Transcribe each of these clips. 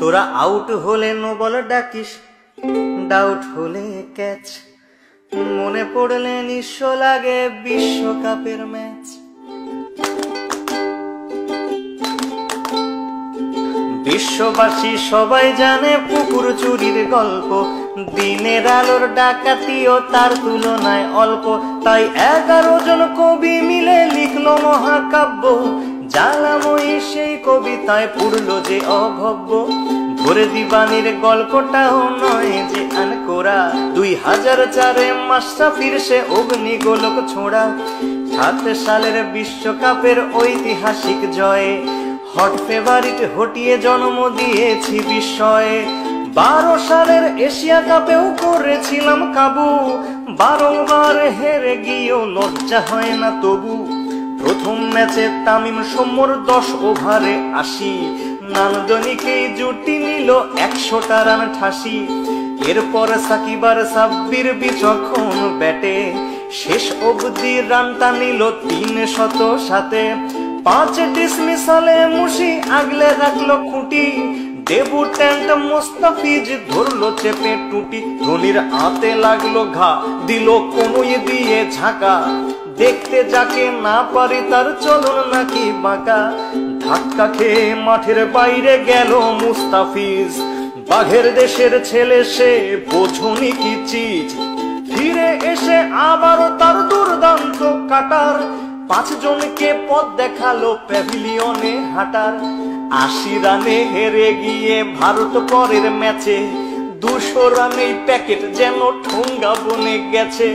তোরা আউট হলে no ball ডাকিস, doubt হলে ক্যাচ, মনে পড়লে নিঃস্ব লাগে বিশ্বকাপের ম্যাচ। বিশ্ববাসী সবাই জানে পুকুর চুরির গল্প, দিনের আলোর ডাকাতিও তার তুলনায় অল্প। তাই 11 জন কবি মিলে লিখলো মহাকাব্য, জ্বালাময়ী সেই কবিতায় পুরল যে অভব্য। ভোরে দিবানির গল্পটাও নয় যে আনকোরা, 2004-এ মাশরাফির সে অগ্নিগোলক ছোঁড়া। 7 সালের বিশ্বকাপের ঐতিহাসিক জয়ে হট ফেভারিট হটিয়ে জন্ম দিয়েছি বিস্ময়ে। 12 সালের এশিয়া কাপেও করেছিলাম কাবু, বারংবার হেরে গিয়েও লজ্জা হয় না তবু। প্রথম ম্যাচে তামিম সৌম্যর 10 ওভারে 80, নান্দনিকেই জুটি নিল 100টা রান ঠাসি। এরপর সাকিব আর সাব্বির বিচক্ষণ ব্যাটে শেষ অবধি রানটা নিল 307। 5 ডিসমিসালে মুশি আগলে রাখলো খুঁটি, ডেবুট্যান্ট মোস্তাফিজ ধরলো চেপে টুটি। ধোনির হাতে লাগলো ঘা, দিল কোনোই দিয়ে ঝাঁকা, দেখতে যাকে না পারি তার চলন নাকি বাঁকা। ধাক্কা খেয়ে মাঠের বাইরে গেল মুস্তাফিজ, বাঘের দেশের ছেলে সে বোঝনি কি চিজ। ফিরে এসে আবারও তার দুর্দান্ত কাটার, 5 জনকে পথ দেখালো প্যাভিলিয়নে হাঁটার। 80 রানে হেরে গিয়ে ভারত পরের ম্যাচে 200 রানেই প্যাকেট যেন ঠোঙ্গা বনে গেছে।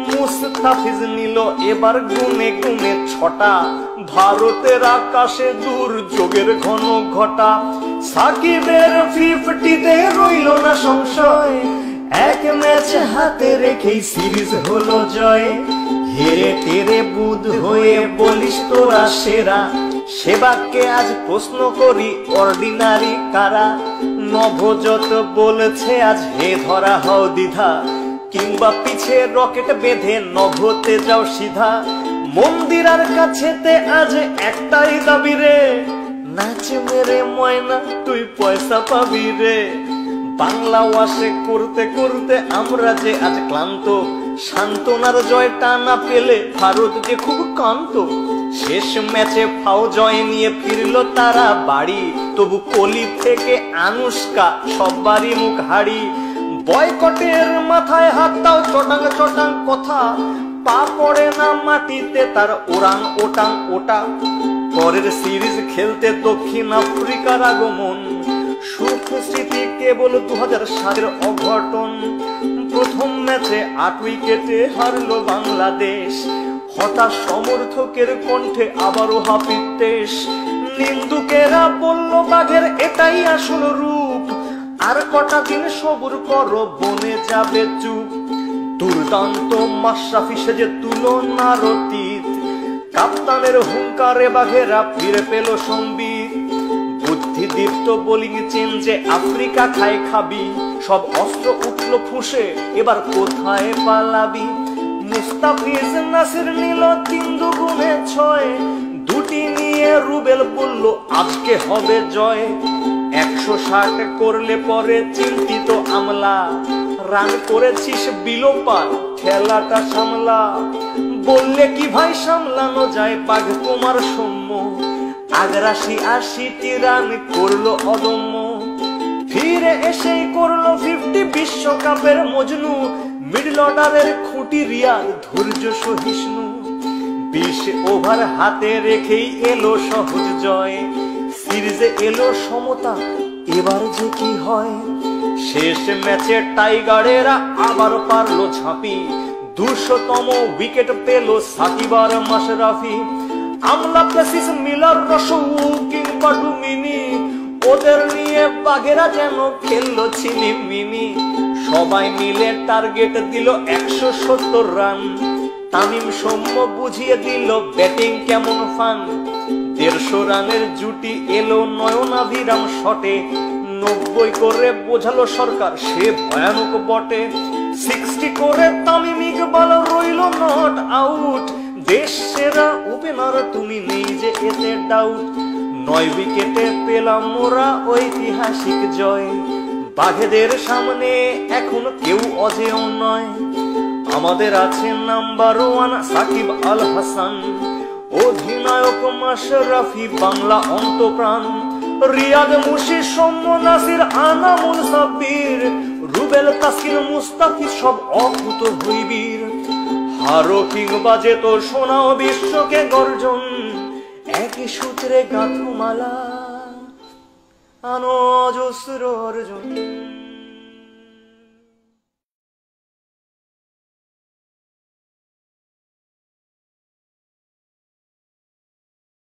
মুস্তাফিজ নিল এবার গুনে গুনে 6টা, ভারতের আকাশে দুর্যোগের ঘন ঘটা। সাকিবের 50-তে রইল না সংশয়, 1 ম্যাচ হাতে রেখেই সিরিজ হলো জয়। হেরে টেরে বুধ হয়ে বলিস তোরা সেরা, সেবাকে আজ প্রশ্ন করি অর্ডিনারি কারা। নভোজত বলেছে আজ হে ধরা হও দ্বিধা, কিংবা পিছে রকেট বেঁধে নভতে যাও সিধা। মন্দিরার কাছেতে আজ একটাই দাবি রে, নাচ মেরে ময়না তুই পয়সা পাবি রে। বাংলা ওয়াশে করতে করতে আমরা যে আজ ক্লান্ত, সান্ত্বনার জয়টা না পেলে ভারত যে খুব কান্ত। শেষ ম্যাচে ফাও জয় নিয়ে ফিরলো তারা বাড়ি, তবু কোহলি থেকে আনুষ্কা সবারই মুখ হাড়ি। বয়কটের মাথায় হাত দাও চটাং চটাং কথা, পা পড়ে না মাটিতে তার ওরাং ওটাং ওটা। পরের সিরিজ খেলতে দক্ষিণ আফ্রিকার আগমন, সুখ স্মৃতি কেবল 2007-এর অঘটন। প্রথম ম্যাচে 8 উইকেটে হারলো বাংলাদেশ, হতাশ সমর্থকের কণ্ঠে আবারও হাপিত্তেশ। নিন্দুকেরা বলল বাঘের এটাই আসল রূপ, আর কটা দিন সবুর করো বনে যাবে চুপ। দুর্দান্ত মাশরাফি সেজে তুলনার অতীত, কাপ্তানের হুঙ্কারে বাঘেরা ফিরে পেল সম্বিত। বুদ্ধিদীপ্ত বোলিং চেঞ্জে আফ্রিকা খায় খাবি, সব অস্ত্র উঠল ফুসে এবার কোথায় পালাবি। মুস্তাফিজ নাসির নিল 3 দুগুণে 6, 2টি নিয়ে রুবেল বলল আজকে হবে জয়। 160 করলে পরে চিন্তিত আমলা, রান করেছিস বিলোপার খেলাটা সামলা। বললে কি ভাই সামলানো যায় বাঘ তোমার সৌম্য, আগ্রাসী 80টি রান করলো অদম্য। ফিরে এসেই করলো 50 বিশ্বকাপের মজনু, মিডল অর্ডারের খুঁটি রিয়াল ধৈর্য সহিষ্ণু। 20 ওভার হাতে রেখেই এলো সহজ জয়, সিরিজে এলো সমতা এবার যে কি হয়। শেষ ম্যাচে টাইগারেরা আবার পারলো ঝাঁপি, 200তম উইকেট পেল সাকিব আর মাশরাফি। আমলা প্লেসিস মিলার রসৌ কিংবা ডুমিনি, ওদের নিয়ে বাঘেরা যেন খেললো ছিনিমিনি। সবাই মিলে টার্গেট দিল 170 রান, তামিম সৌম্য বুঝিয়ে দিল ব্যাটিং কেমন ফান। 150 রানের জুটি এলো নয়নাভিরাম শটে, 90 করে বোঝালো সরকার সে ভয়ানক বটে। 60 করে তামিম ইকবাল রইল নট আউট, দেশ সেরা ওপেনার তুমি নেই যে এতে ডাউট। 9 উইকেটে পেলাম মোরা ঐতিহাসিক জয়। বাঘেদের সামনে এখন কেউ অজেয় নয়। আমাদের আছে নাম্বার 1 সাকিব আল হাসান, অধিনায়ক মাশরাফি বাংলা অন্তপ্রাণ, রিয়াদ মুশি সৌম্য নাসির আনামুল সাব্বির, রুবেল তাসকিন মুস্তাফিজ সব অকুত হইবীর। হারো কিংবা যেত শোনাও বিশ্বকে গর্জন, একই সূত্রে গাঁথো মালা আনো অজস্র অর্জন।